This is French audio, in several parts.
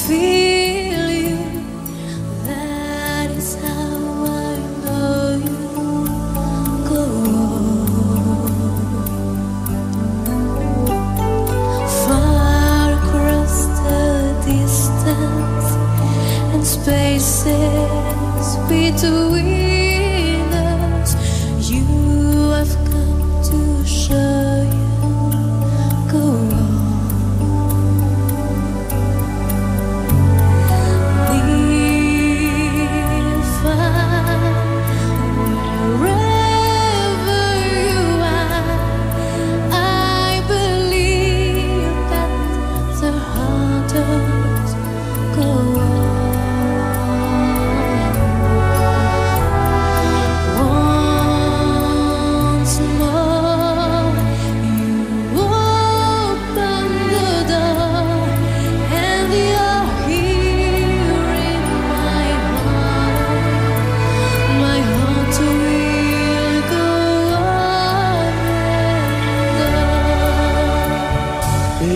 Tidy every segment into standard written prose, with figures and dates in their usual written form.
feel you. That is how I know you. Go on. Far across the distance and spaces between us, you have come to show you. Go on.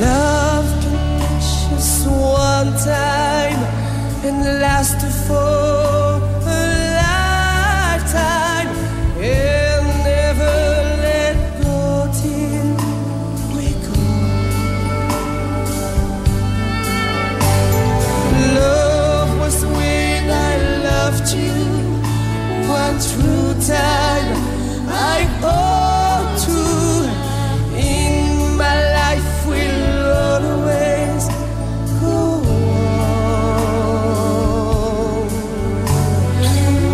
Love can touch us one time and last for a lifetime and never let go till we go. Love was when I loved you one true time. I ought to in my life will always go on.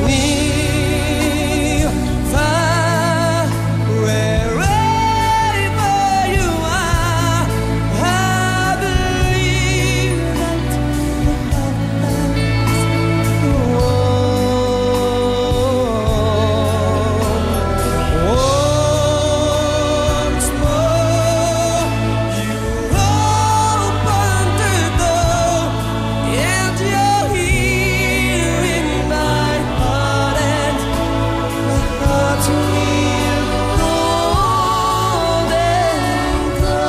Near, far, wherever you are, I believe that the hearts go on. Once more, you open the door, and you're here in my heart, and my heart will go on and go.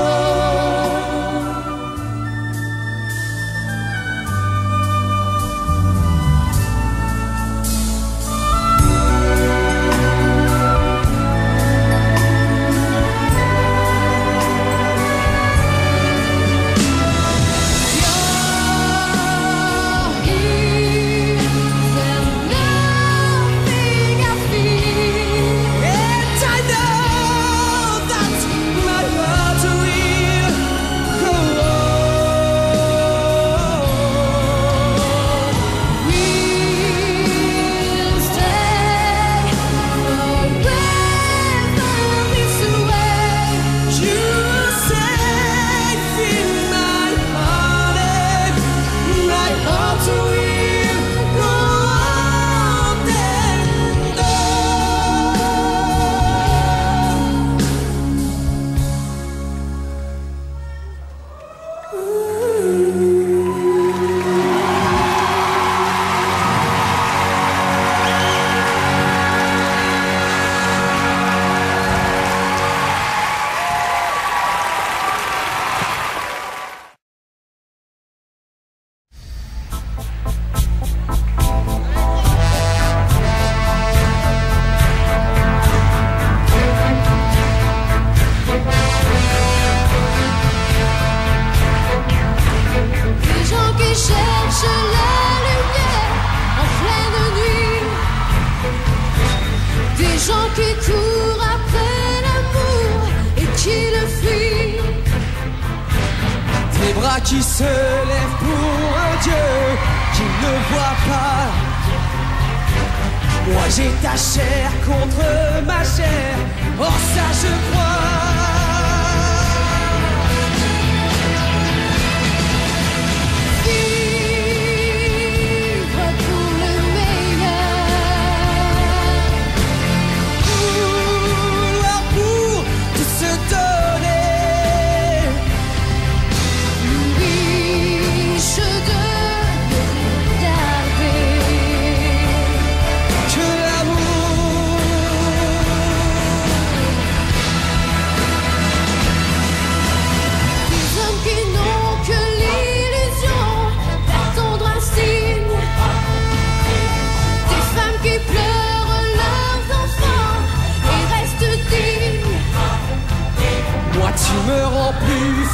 Des gens qui cherchent la lumière en pleine nuit. Des gens qui courent après l'amour et qui le fuient. Des bras qui se lèvent pour un Dieu qui ne voit pas. Moi j'ai ta chair contre ma chair, or ça je crois. Vivre pour le meilleur. Vouloir pour tout se donner. Riche de regarder. Que l'amour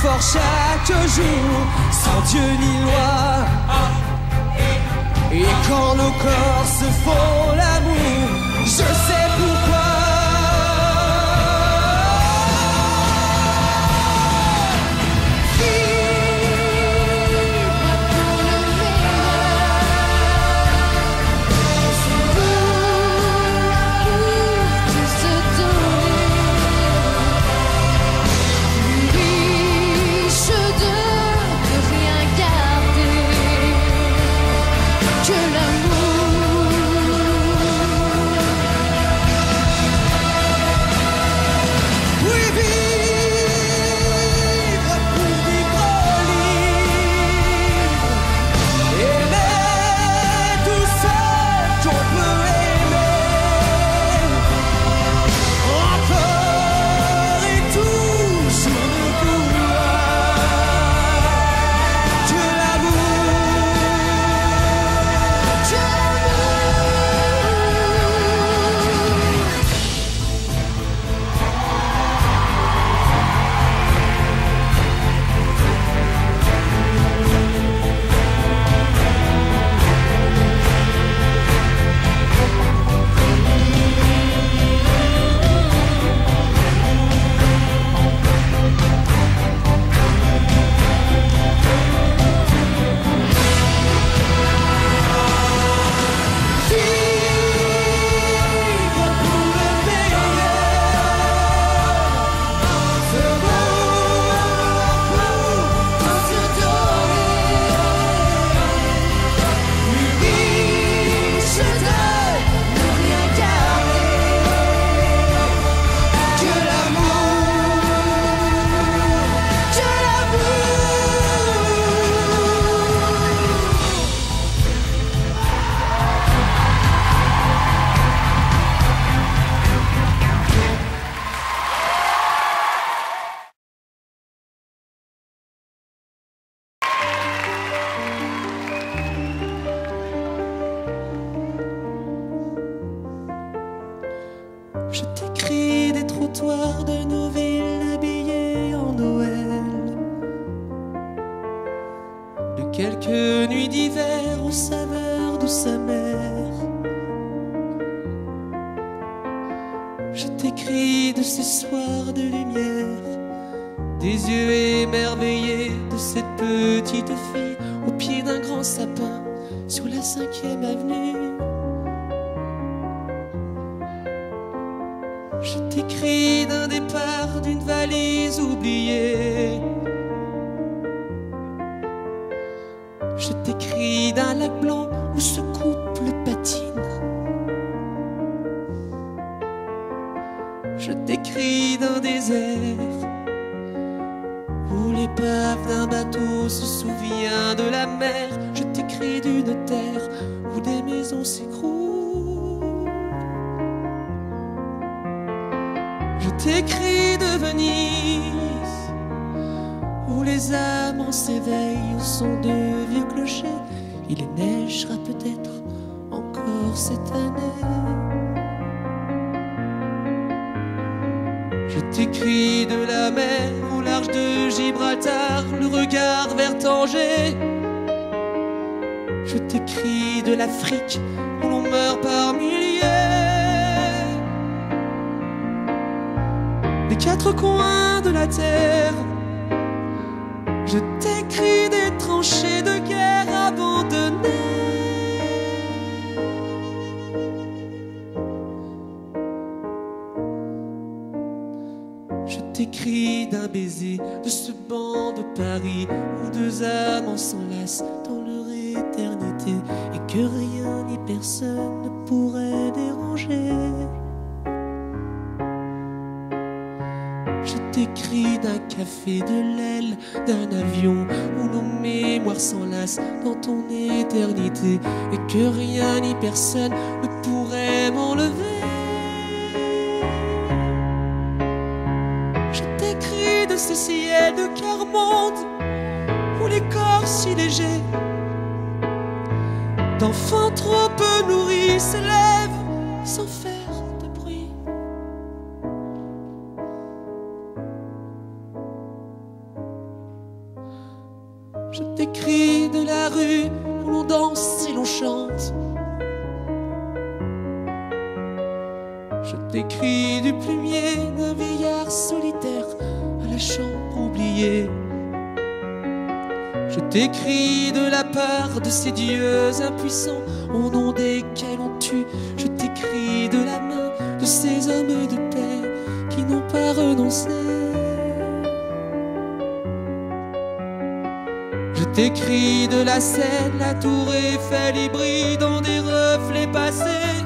fort chaque jour, sans Dieu ni loi. Et quand nos corps se font l'amour, je sais pourquoi. Je t'écris des trottoirs de nos villes habillées en Noël, de quelques nuits d'hiver aux saveurs de sa mère. Je t'écris de ces soirs de lumière, des yeux émerveillés de cette petite fille au pied d'un grand sapin sur la 5e avenue. Je t'écris d'un départ, d'une valise oubliée. Je t'écris d'un lac blanc où ce couple patine. Je t'écris d'un désert où l'épave d'un bateau se souvient de la mer. Je t'écris d'une terre où des maisons s'écroulent. Je t'écris de Venise, où les amants s'éveillent au son de vieux clochers. Il neigera peut-être encore cette année. Je t'écris de la mer au large de Gibraltar, le regard vers Tanger. Je t'écris de l'Afrique où l'on meurt par milliers. Des quatre coins de la terre, je t'écris des tranchées de guerre abandonnées. Je t'écris d'un baiser de ce banc de Paris où deux amants s'enlacent dans leur éternité et que rien ni personne ne pourrait déranger. Je t'écris d'un café, de l'aile, d'un avion où nos mémoires s'enlacent dans ton éternité et que rien ni personne ne pourrait m'enlever. Je t'écris de ces ciels de quart-monde où les corps si légers d'enfants trop peu nourris s'élèvent sans faire de bruit. la rue où l'on danse et l'on chante. Je t'écris du plumier d'un vieillard solitaire à la chambre oubliée. Je t'écris de la part de ces dieux impuissants au nom desquels on tue. Je t'écris de la main de ces hommes de paix qui n'ont pas renoncé. Je t'écris de la Seine, la tour Eiffel hybride dans des reflets passés.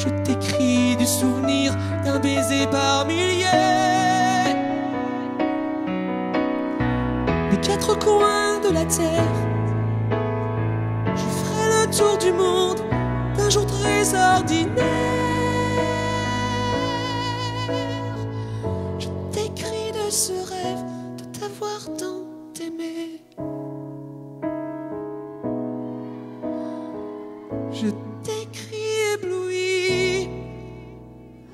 Je t'écris du souvenir d'un baiser par milliers. Des quatre coins de la terre, je ferai le tour du monde d'un jour très ordinaire. Je t'écris de ce rêve de t'avoir tant aimé. Je t'écris ébloui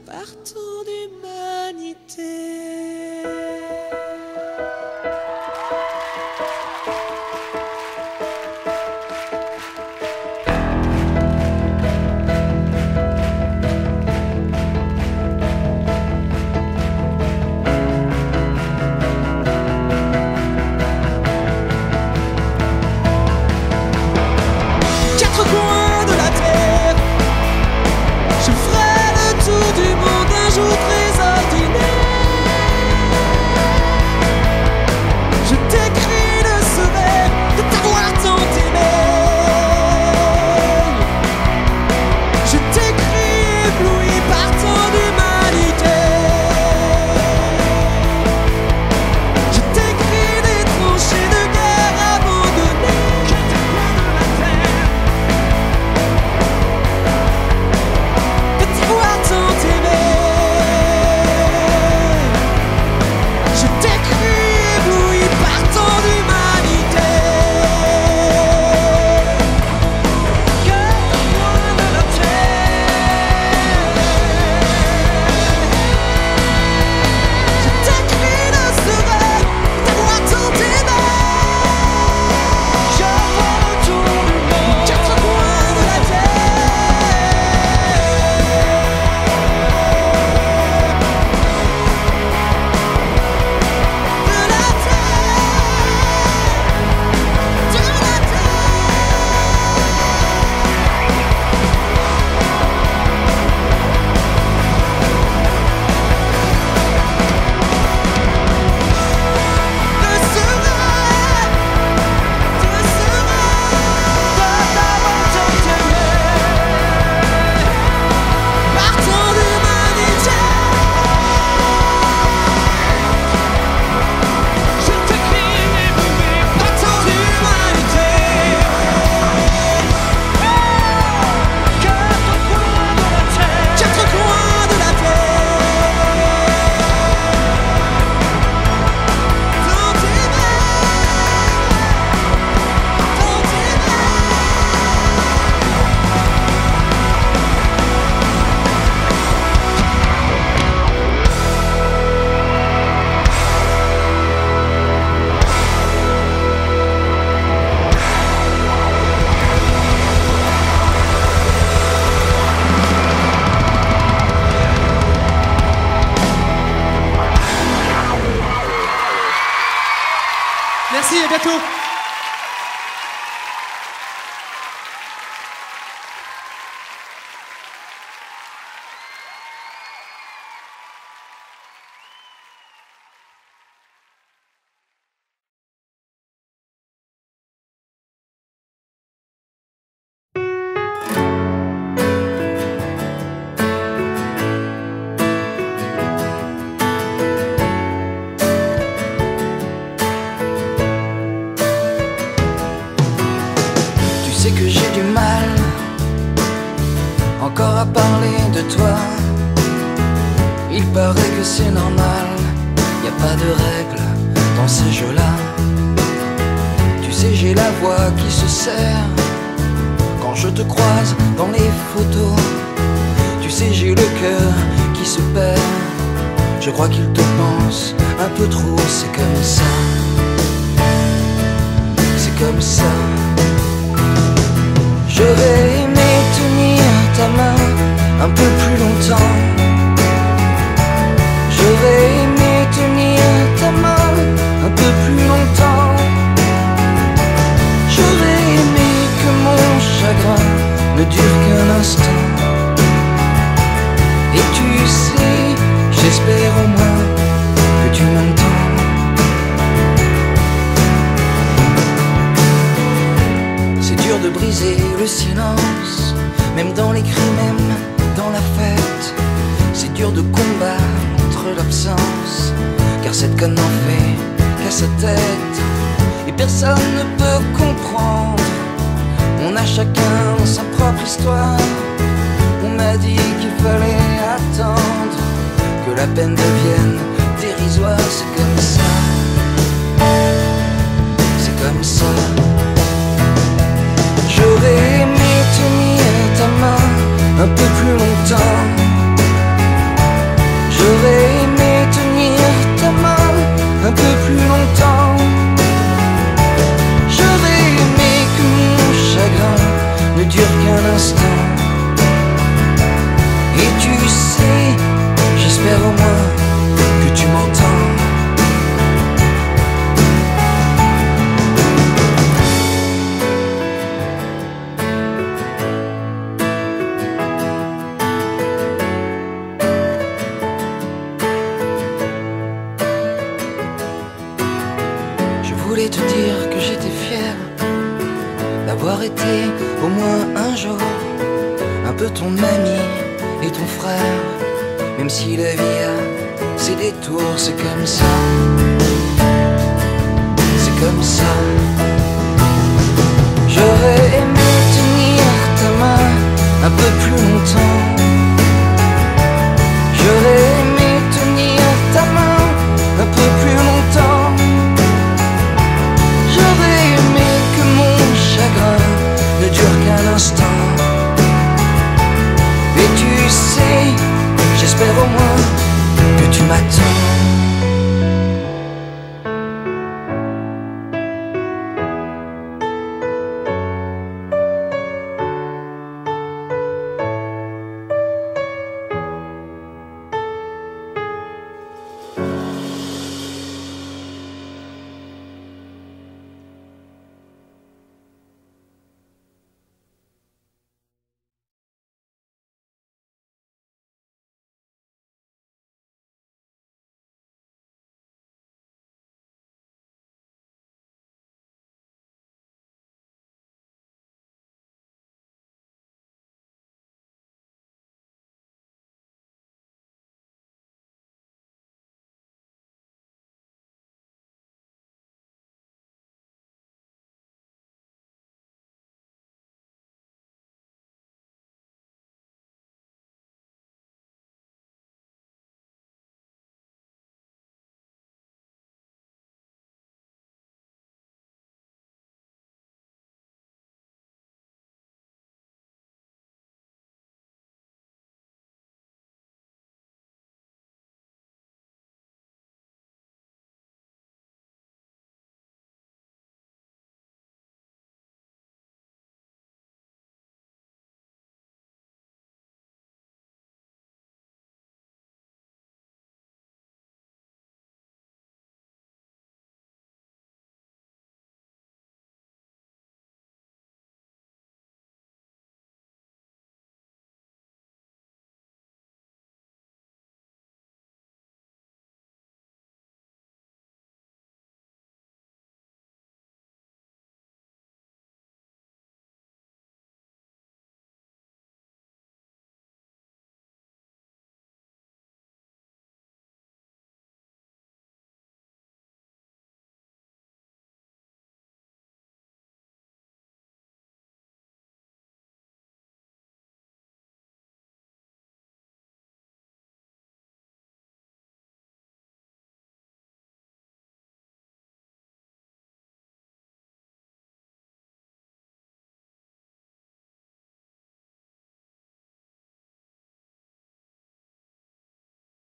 par tant d'humanité. Merci, à bientôt. Que j'ai du mal encore à parler de toi. Il paraît que c'est normal, y a pas de règles dans ces jeux-là. Tu sais, j'ai la voix qui se serre quand je te croise dans les photos. Tu sais, j'ai le cœur qui se perd, je crois qu'il te pense un peu trop, c'est comme ça. comme ça. J'aurais aimé tenir ta main un peu plus longtemps. J'aurais aimé tenir ta main un peu plus longtemps. J'aurais aimé que mon chagrin ne dure qu'un instant. Et tu sais, j'espère au moins que tu m'entends. C'est dur de briser le silence, même dans les cris, même dans la fête. C'est dur de combattre l'absence, car cette conne n'en fait qu'à sa tête. Et personne ne peut comprendre, on a chacun sa propre histoire. On m'a dit qu'il fallait attendre que la peine devienne dérisoire. C'est comme ça, c'est comme ça. J'aurais aimé tenir ta main un peu plus longtemps. J'aurais aimé tenir ta main un peu plus longtemps. J'aurais aimé que mon chagrin ne dure qu'un instant. Et tu sais, j'espère au moins que tu m'entends. Je voulais te dire que j'étais fier d'avoir été au moins un jour un peu ton ami et ton frère, même si la vie a ses détours. C'est comme ça, c'est comme ça.